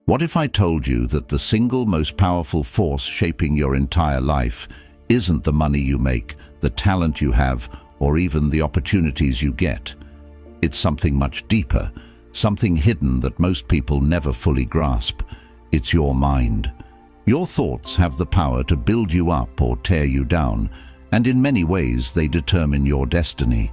What if I told you that the single most powerful force shaping your entire life isn't the money you make, the talent you have, or even the opportunities you get? It's something much deeper, something hidden that most people never fully grasp. It's your mind. Your thoughts have the power to build you up or tear you down, and in many ways they determine your destiny.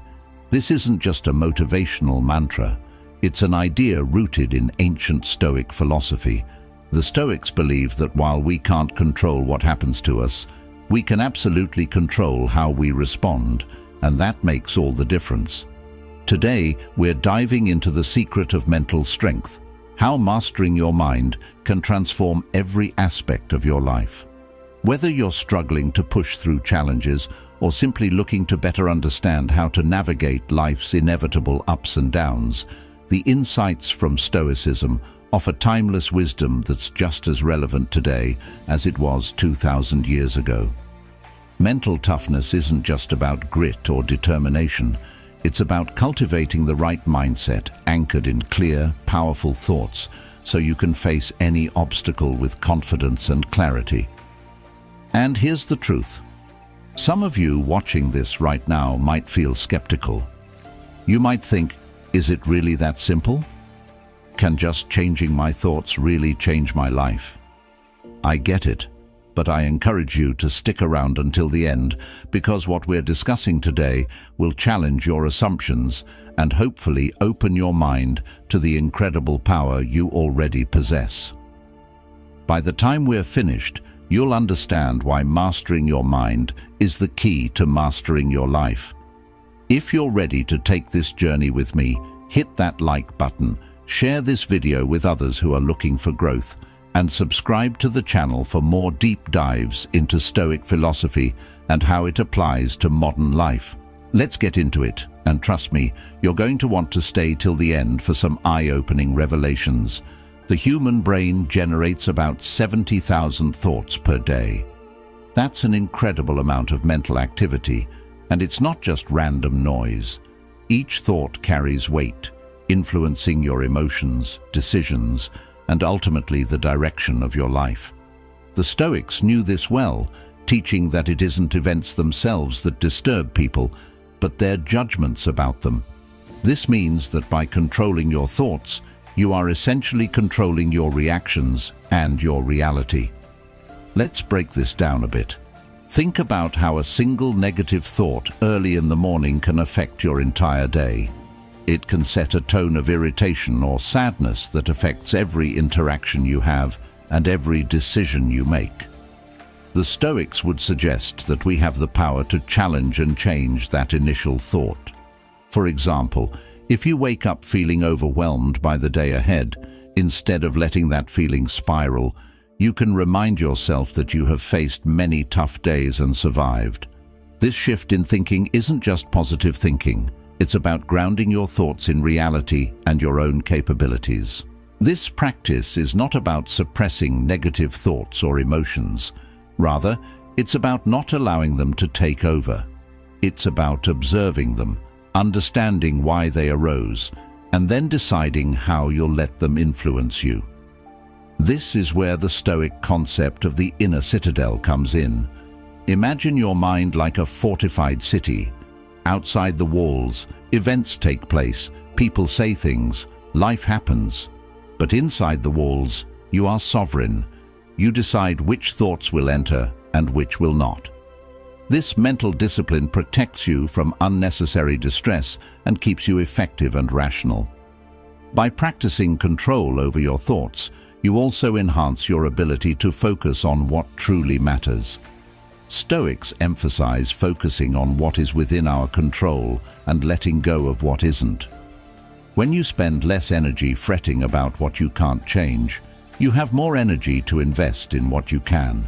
This isn't just a motivational mantra. It's an idea rooted in ancient Stoic philosophy. The Stoics believe that while we can't control what happens to us, we can absolutely control how we respond, and that makes all the difference. Today, we're diving into the secret of mental strength, how mastering your mind can transform every aspect of your life. Whether you're struggling to push through challenges or simply looking to better understand how to navigate life's inevitable ups and downs, the insights from Stoicism offer timeless wisdom that's just as relevant today as it was 2,000 years ago. Mental toughness isn't just about grit or determination. It's about cultivating the right mindset anchored in clear, powerful thoughts so you can face any obstacle with confidence and clarity. And here's the truth. Some of you watching this right now might feel skeptical. You might think, is it really that simple? Can just changing my thoughts really change my life? I get it, but I encourage you to stick around until the end, because what we're discussing today will challenge your assumptions and hopefully open your mind to the incredible power you already possess. By the time we're finished, you'll understand why mastering your mind is the key to mastering your life. If you're ready to take this journey with me, hit that like button, share this video with others who are looking for growth, and subscribe to the channel for more deep dives into Stoic philosophy and how it applies to modern life. Let's get into it, and trust me, you're going to want to stay till the end for some eye-opening revelations. The human brain generates about 70,000 thoughts per day. That's an incredible amount of mental activity, and it's not just random noise. Each thought carries weight, influencing your emotions, decisions, and ultimately the direction of your life. The Stoics knew this well, teaching that it isn't events themselves that disturb people, but their judgments about them. This means that by controlling your thoughts, you are essentially controlling your reactions and your reality. Let's break this down a bit. Think about how a single negative thought early in the morning can affect your entire day. It can set a tone of irritation or sadness that affects every interaction you have and every decision you make. The Stoics would suggest that we have the power to challenge and change that initial thought. For example, if you wake up feeling overwhelmed by the day ahead, instead of letting that feeling spiral, you can remind yourself that you have faced many tough days and survived. This shift in thinking isn't just positive thinking. It's about grounding your thoughts in reality and your own capabilities. This practice is not about suppressing negative thoughts or emotions. Rather, it's about not allowing them to take over. It's about observing them, understanding why they arose, and then deciding how you'll let them influence you. This is where the Stoic concept of the inner citadel comes in. Imagine your mind like a fortified city. Outside the walls, events take place, people say things, life happens. But inside the walls, you are sovereign. You decide which thoughts will enter and which will not. This mental discipline protects you from unnecessary distress and keeps you effective and rational. By practicing control over your thoughts, you also enhance your ability to focus on what truly matters. Stoics emphasize focusing on what is within our control and letting go of what isn't. When you spend less energy fretting about what you can't change, you have more energy to invest in what you can.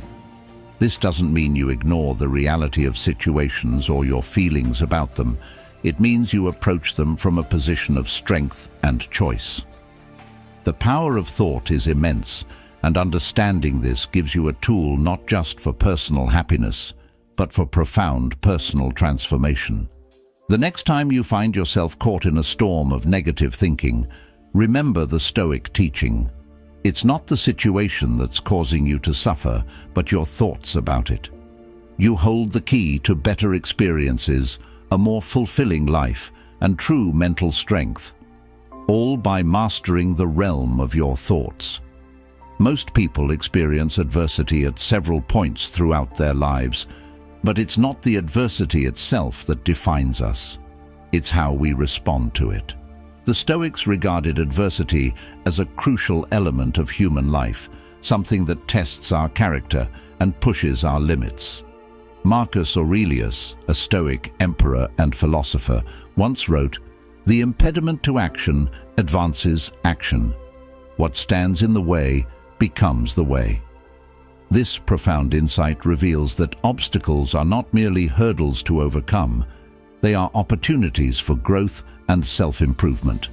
This doesn't mean you ignore the reality of situations or your feelings about them. It means you approach them from a position of strength and choice. The power of thought is immense, and understanding this gives you a tool not just for personal happiness, but for profound personal transformation. The next time you find yourself caught in a storm of negative thinking, remember the Stoic teaching. It's not the situation that's causing you to suffer, but your thoughts about it. You hold the key to better experiences, a more fulfilling life, and true mental strength, all by mastering the realm of your thoughts. Most people experience adversity at several points throughout their lives, but it's not the adversity itself that defines us. It's how we respond to it. The Stoics regarded adversity as a crucial element of human life, something that tests our character and pushes our limits. Marcus Aurelius, a Stoic emperor and philosopher, once wrote, "The impediment to action advances action. What stands in the way becomes the way." This profound insight reveals that obstacles are not merely hurdles to overcome, they are opportunities for growth and self-improvement.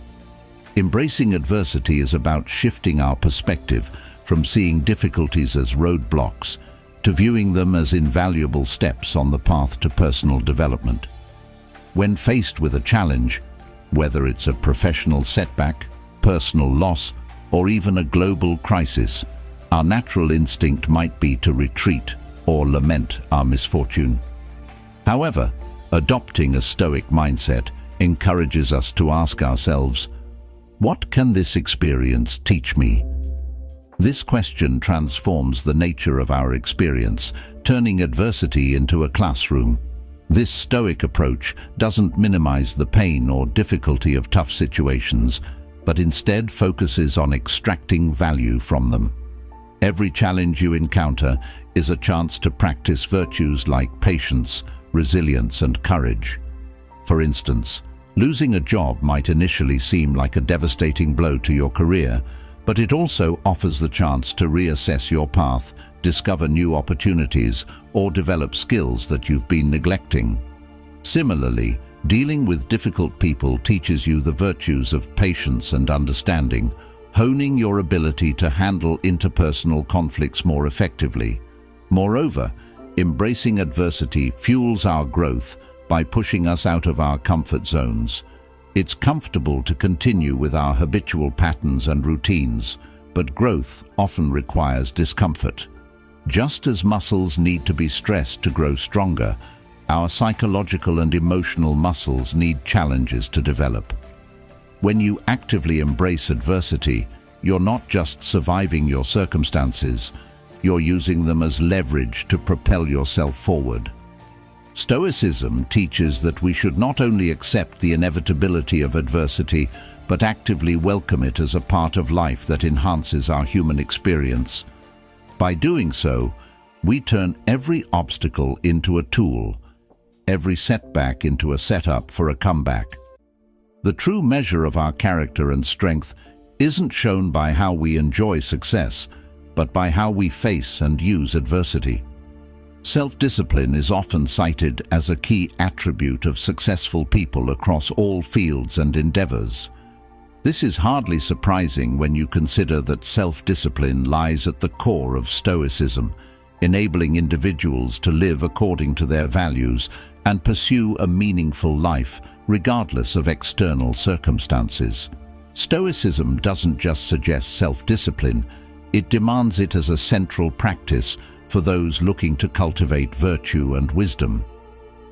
Embracing adversity is about shifting our perspective from seeing difficulties as roadblocks to viewing them as invaluable steps on the path to personal development. When faced with a challenge, whether it's a professional setback, personal loss, or even a global crisis, our natural instinct might be to retreat or lament our misfortune. However, adopting a Stoic mindset encourages us to ask ourselves, what can this experience teach me? This question transforms the nature of our experience, turning adversity into a classroom. This Stoic approach doesn't minimize the pain or difficulty of tough situations, but instead focuses on extracting value from them. Every challenge you encounter is a chance to practice virtues like patience, resilience, and courage. For instance, losing a job might initially seem like a devastating blow to your career, but it also offers the chance to reassess your path, discover new opportunities, or develop skills that you've been neglecting. Similarly, dealing with difficult people teaches you the virtues of patience and understanding, honing your ability to handle interpersonal conflicts more effectively. Moreover, embracing adversity fuels our growth by pushing us out of our comfort zones. It's comfortable to continue with our habitual patterns and routines, but growth often requires discomfort. Just as muscles need to be stressed to grow stronger, our psychological and emotional muscles need challenges to develop. When you actively embrace adversity, you're not just surviving your circumstances, you're using them as leverage to propel yourself forward. Stoicism teaches that we should not only accept the inevitability of adversity, but actively welcome it as a part of life that enhances our human experience. By doing so, we turn every obstacle into a tool, every setback into a setup for a comeback. The true measure of our character and strength isn't shown by how we enjoy success, but by how we face and use adversity. Self-discipline is often cited as a key attribute of successful people across all fields and endeavors. This is hardly surprising when you consider that self-discipline lies at the core of Stoicism, enabling individuals to live according to their values and pursue a meaningful life, regardless of external circumstances. Stoicism doesn't just suggest self-discipline, it demands it as a central practice for those looking to cultivate virtue and wisdom.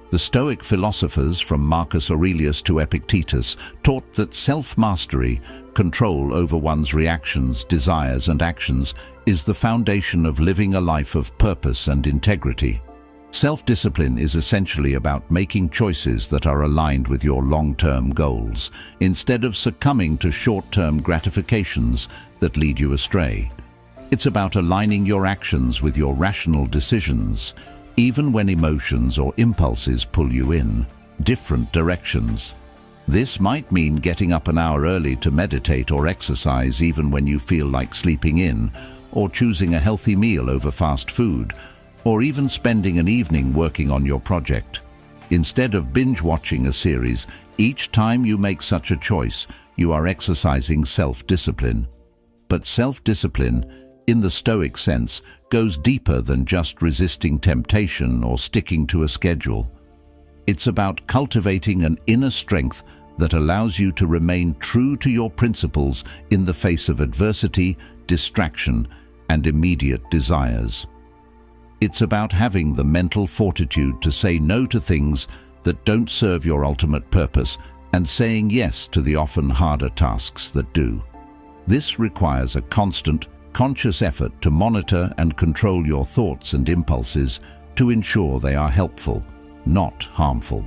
The Stoic philosophers, from Marcus Aurelius to Epictetus, taught that self-mastery, control over one's reactions, desires, and actions, is the foundation of living a life of purpose and integrity. Self-discipline is essentially about making choices that are aligned with your long-term goals, instead of succumbing to short-term gratifications that lead you astray. It's about aligning your actions with your rational decisions, even when emotions or impulses pull you in different directions. This might mean getting up an hour early to meditate or exercise even when you feel like sleeping in, or choosing a healthy meal over fast food, or even spending an evening working on your project. Instead of binge-watching a series, each time you make such a choice, you are exercising self-discipline. But self-discipline, in the Stoic sense, goes deeper than just resisting temptation or sticking to a schedule. It's about cultivating an inner strength that allows you to remain true to your principles in the face of adversity, distraction, and immediate desires. It's about having the mental fortitude to say no to things that don't serve your ultimate purpose and saying yes to the often harder tasks that do. This requires a constant, conscious effort to monitor and control your thoughts and impulses to ensure they are helpful, not harmful.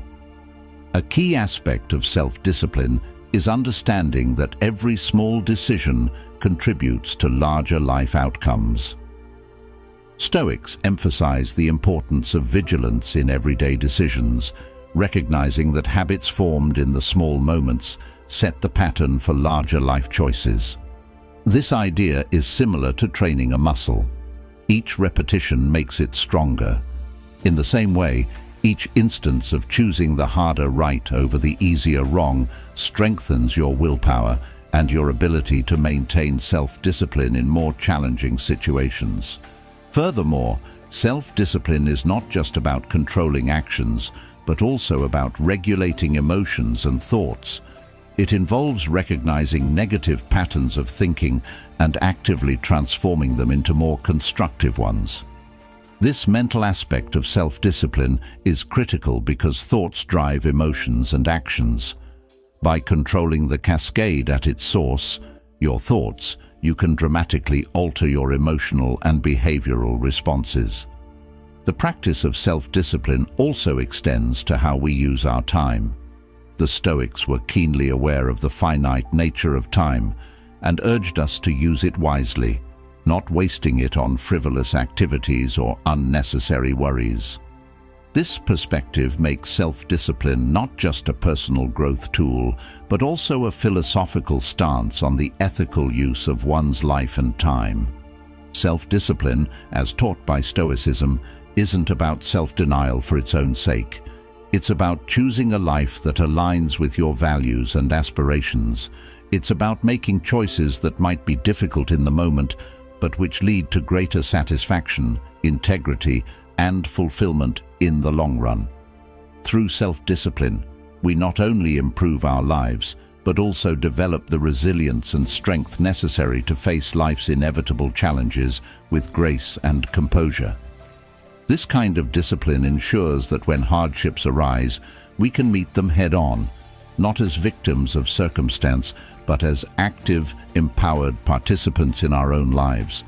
A key aspect of self-discipline is understanding that every small decision contributes to larger life outcomes. Stoics emphasize the importance of vigilance in everyday decisions, recognizing that habits formed in the small moments set the pattern for larger life choices. This idea is similar to training a muscle. Each repetition makes it stronger. In the same way, each instance of choosing the harder right over the easier wrong strengthens your willpower and your ability to maintain self-discipline in more challenging situations. Furthermore, self-discipline is not just about controlling actions, but also about regulating emotions and thoughts. It involves recognizing negative patterns of thinking and actively transforming them into more constructive ones. This mental aspect of self-discipline is critical because thoughts drive emotions and actions. By controlling the cascade at its source, your thoughts, you can dramatically alter your emotional and behavioral responses. The practice of self-discipline also extends to how we use our time. The Stoics were keenly aware of the finite nature of time and urged us to use it wisely, not wasting it on frivolous activities or unnecessary worries. This perspective makes self-discipline not just a personal growth tool, but also a philosophical stance on the ethical use of one's life and time. Self-discipline, as taught by Stoicism, isn't about self-denial for its own sake. It's about choosing a life that aligns with your values and aspirations. It's about making choices that might be difficult in the moment, but which lead to greater satisfaction, integrity, and fulfillment in the long run. Through self-discipline, we not only improve our lives, but also develop the resilience and strength necessary to face life's inevitable challenges with grace and composure. This kind of discipline ensures that when hardships arise, we can meet them head-on, not as victims of circumstance, but as active, empowered participants in our own lives.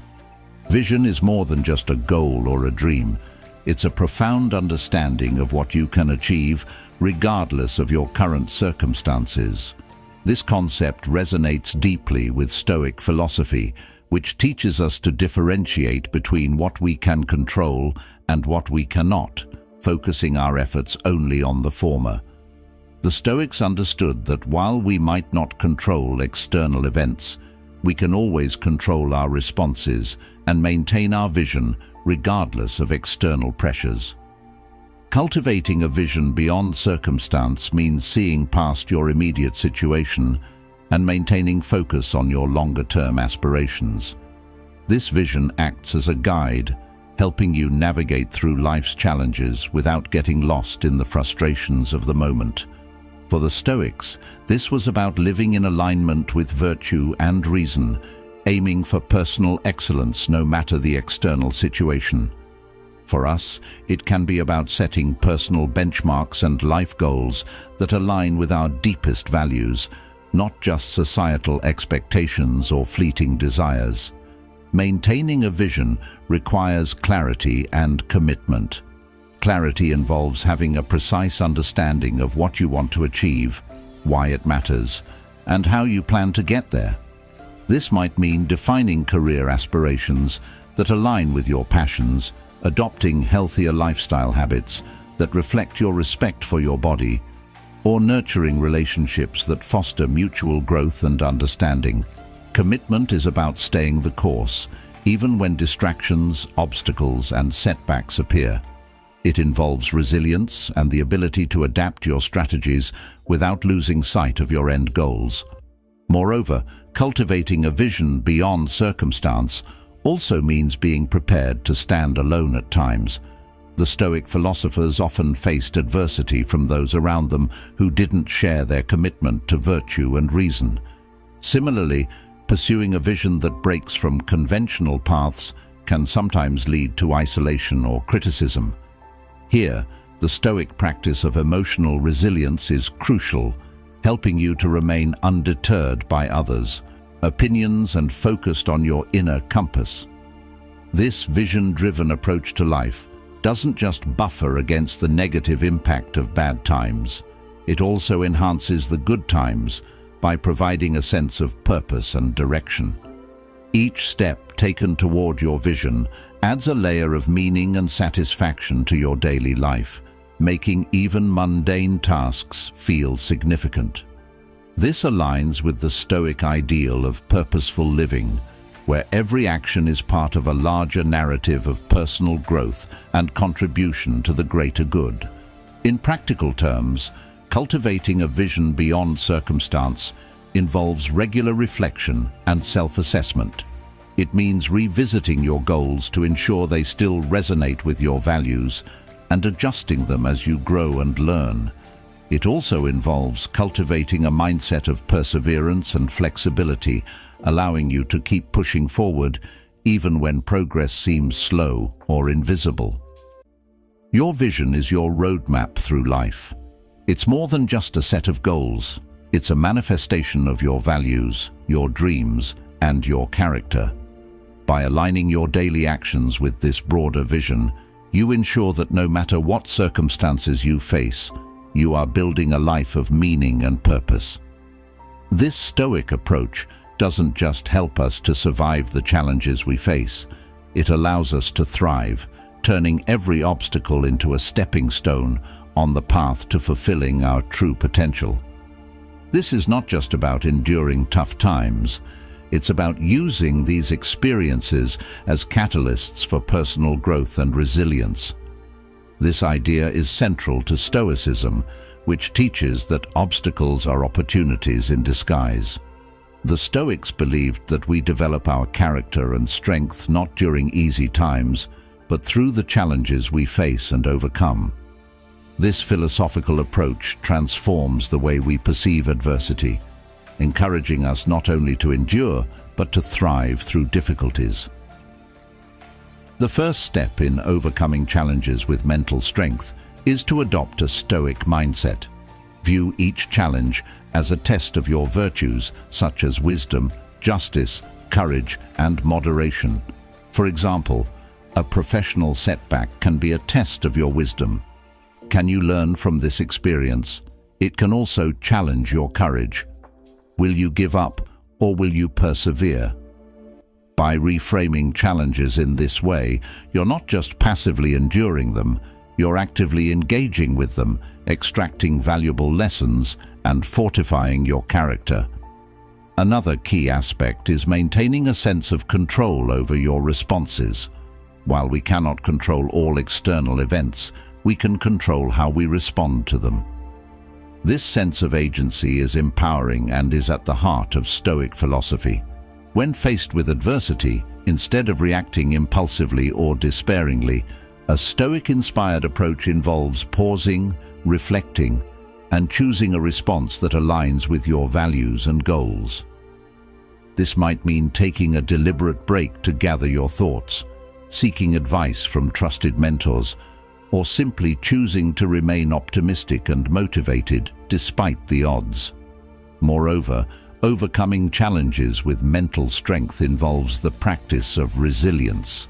Vision is more than just a goal or a dream. It's a profound understanding of what you can achieve, regardless of your current circumstances. This concept resonates deeply with Stoic philosophy, which teaches us to differentiate between what we can control and what we cannot, focusing our efforts only on the former. The Stoics understood that while we might not control external events, we can always control our responses and maintain our vision regardless of external pressures. Cultivating a vision beyond circumstance means seeing past your immediate situation and maintaining focus on your longer-term aspirations. This vision acts as a guide, helping you navigate through life's challenges without getting lost in the frustrations of the moment. For the Stoics, this was about living in alignment with virtue and reason, aiming for personal excellence no matter the external situation. For us, it can be about setting personal benchmarks and life goals that align with our deepest values, not just societal expectations or fleeting desires. Maintaining a vision requires clarity and commitment. Clarity involves having a precise understanding of what you want to achieve, why it matters, and how you plan to get there. This might mean defining career aspirations that align with your passions, adopting healthier lifestyle habits that reflect your respect for your body, or nurturing relationships that foster mutual growth and understanding. Commitment is about staying the course, even when distractions, obstacles, and setbacks appear. It involves resilience and the ability to adapt your strategies without losing sight of your end goals. Moreover, cultivating a vision beyond circumstance also means being prepared to stand alone at times. The Stoic philosophers often faced adversity from those around them who didn't share their commitment to virtue and reason. Similarly, Pursuing a vision that breaks from conventional paths can sometimes lead to isolation or criticism. Here, the Stoic practice of emotional resilience is crucial, helping you to remain undeterred by others' opinions and focused on your inner compass. This vision-driven approach to life doesn't just buffer against the negative impact of bad times. It also enhances the good times by providing a sense of purpose and direction. Each step taken toward your vision adds a layer of meaning and satisfaction to your daily life, making even mundane tasks feel significant. This aligns with the Stoic ideal of purposeful living, where every action is part of a larger narrative of personal growth and contribution to the greater good. In practical terms, cultivating a vision beyond circumstance involves regular reflection and self-assessment. It means revisiting your goals to ensure they still resonate with your values and adjusting them as you grow and learn. It also involves cultivating a mindset of perseverance and flexibility, allowing you to keep pushing forward even when progress seems slow or invisible. Your vision is your roadmap through life. It's more than just a set of goals. It's a manifestation of your values, your dreams, and your character. By aligning your daily actions with this broader vision, you ensure that no matter what circumstances you face, you are building a life of meaning and purpose. This Stoic approach doesn't just help us to survive the challenges we face. It allows us to thrive, turning every obstacle into a stepping stone on the path to fulfilling our true potential. This is not just about enduring tough times. It's about using these experiences as catalysts for personal growth and resilience. This idea is central to Stoicism, which teaches that obstacles are opportunities in disguise. The Stoics believed that we develop our character and strength not during easy times, but through the challenges we face and overcome. This philosophical approach transforms the way we perceive adversity, encouraging us not only to endure, but to thrive through difficulties. The first step in overcoming challenges with mental strength is to adopt a Stoic mindset. View each challenge as a test of your virtues, such as wisdom, justice, courage, and moderation. For example, a professional setback can be a test of your wisdom. Can you learn from this experience? It can also challenge your courage. Will you give up, or will you persevere? By reframing challenges in this way, you're not just passively enduring them, you're actively engaging with them, extracting valuable lessons and fortifying your character. Another key aspect is maintaining a sense of control over your responses. While we cannot control all external events, we can control how we respond to them. This sense of agency is empowering and is at the heart of Stoic philosophy. When faced with adversity, instead of reacting impulsively or despairingly, a Stoic-inspired approach involves pausing, reflecting, and choosing a response that aligns with your values and goals. This might mean taking a deliberate break to gather your thoughts, seeking advice from trusted mentors, or simply choosing to remain optimistic and motivated despite the odds. Moreover, overcoming challenges with mental strength involves the practice of resilience.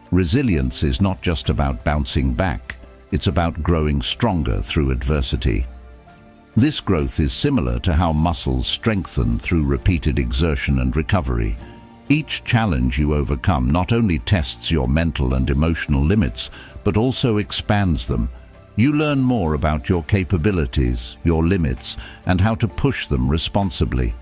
Resilience is not just about bouncing back, it's about growing stronger through adversity. This growth is similar to how muscles strengthen through repeated exertion and recovery. Each challenge you overcome not only tests your mental and emotional limits, but also expands them. You learn more about your capabilities, your limits, and how to push them responsibly.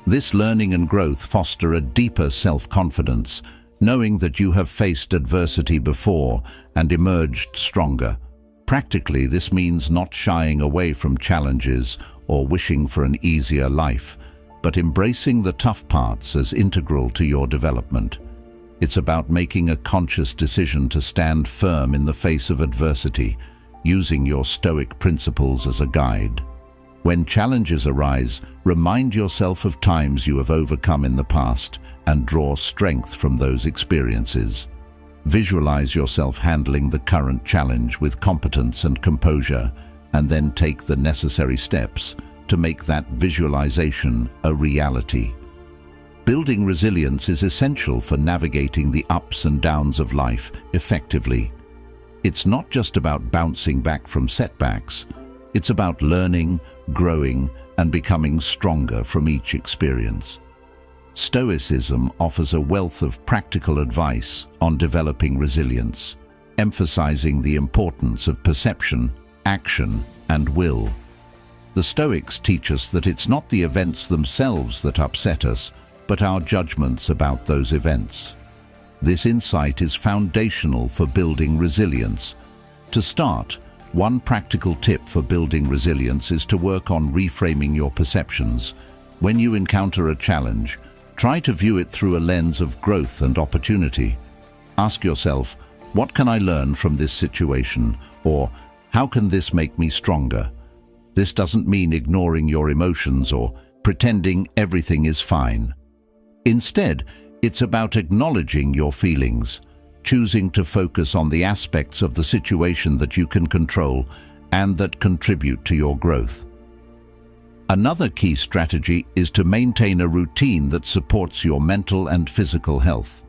This learning and growth foster a deeper self-confidence, knowing that you have faced adversity before and emerged stronger. Practically, this means not shying away from challenges or wishing for an easier life, but embracing the tough parts as integral to your development. It's about making a conscious decision to stand firm in the face of adversity, using your Stoic principles as a guide. When challenges arise, remind yourself of times you have overcome in the past and draw strength from those experiences. Visualize yourself handling the current challenge with competence and composure, and then take the necessary steps to make that visualization a reality. Building resilience is essential for navigating the ups and downs of life effectively. It's not just about bouncing back from setbacks. It's about learning, growing, and becoming stronger from each experience. Stoicism offers a wealth of practical advice on developing resilience, emphasizing the importance of perception, action, and will. The Stoics teach us that it's not the events themselves that upset us, but our judgments about those events. This insight is foundational for building resilience. To start, one practical tip for building resilience is to work on reframing your perceptions. When you encounter a challenge, try to view it through a lens of growth and opportunity. Ask yourself, what can I learn from this situation? Or, how can this make me stronger? This doesn't mean ignoring your emotions or pretending everything is fine. Instead, it's about acknowledging your feelings, choosing to focus on the aspects of the situation that you can control and that contribute to your growth. Another key strategy is to maintain a routine that supports your mental and physical health.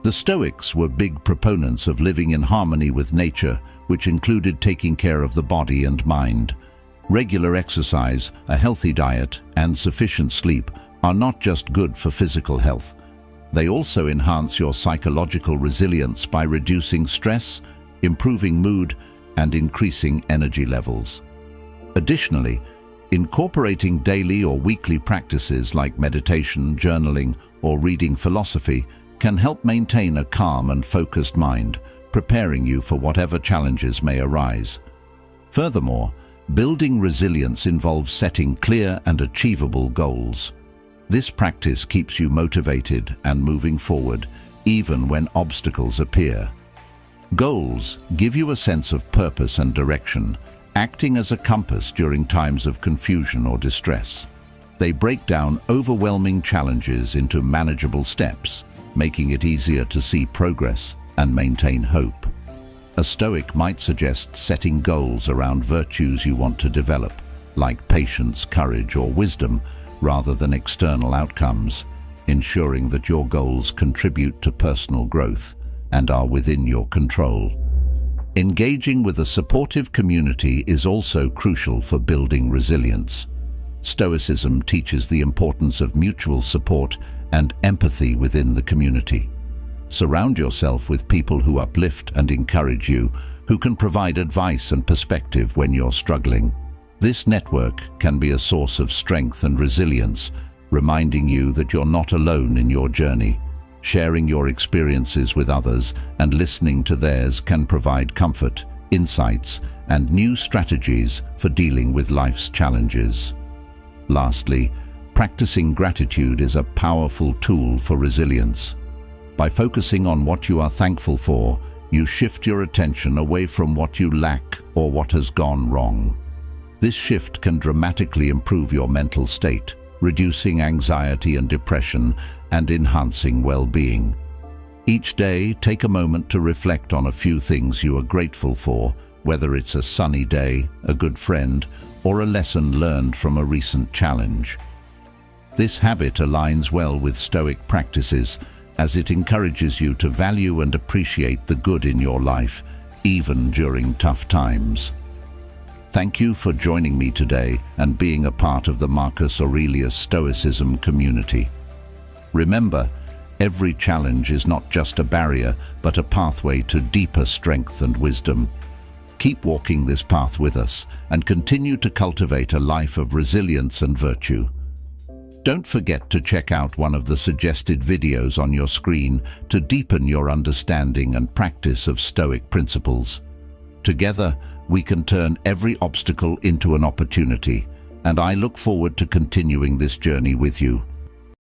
The Stoics were big proponents of living in harmony with nature, which included taking care of the body and mind. Regular exercise, a healthy diet, and sufficient sleep are not just good for physical health. They also enhance your psychological resilience by reducing stress, improving mood, and increasing energy levels. Additionally, incorporating daily or weekly practices like meditation, journaling, or reading philosophy can help maintain a calm and focused mind, preparing you for whatever challenges may arise. Furthermore, building resilience involves setting clear and achievable goals. This practice keeps you motivated and moving forward, even when obstacles appear. Goals give you a sense of purpose and direction, acting as a compass during times of confusion or distress. They break down overwhelming challenges into manageable steps, making it easier to see progress and maintain hope. A Stoic might suggest setting goals around virtues you want to develop, like patience, courage, or wisdom, rather than external outcomes, ensuring that your goals contribute to personal growth and are within your control. Engaging with a supportive community is also crucial for building resilience. Stoicism teaches the importance of mutual support and empathy within the community. Surround yourself with people who uplift and encourage you, who can provide advice and perspective when you're struggling. This network can be a source of strength and resilience, reminding you that you're not alone in your journey. Sharing your experiences with others and listening to theirs can provide comfort, insights, and new strategies for dealing with life's challenges. Lastly, practicing gratitude is a powerful tool for resilience. By focusing on what you are thankful for, you shift your attention away from what you lack or what has gone wrong. This shift can dramatically improve your mental state, reducing anxiety and depression and enhancing well-being. Each day, take a moment to reflect on a few things you are grateful for, whether it's a sunny day, a good friend, or a lesson learned from a recent challenge. This habit aligns well with Stoic practices, as it encourages you to value and appreciate the good in your life, even during tough times. Thank you for joining me today and being a part of the Marcus Aurelius Stoicism community. Remember, every challenge is not just a barrier, but a pathway to deeper strength and wisdom. Keep walking this path with us and continue to cultivate a life of resilience and virtue. Don't forget to check out one of the suggested videos on your screen to deepen your understanding and practice of Stoic principles. Together, we can turn every obstacle into an opportunity, and I look forward to continuing this journey with you.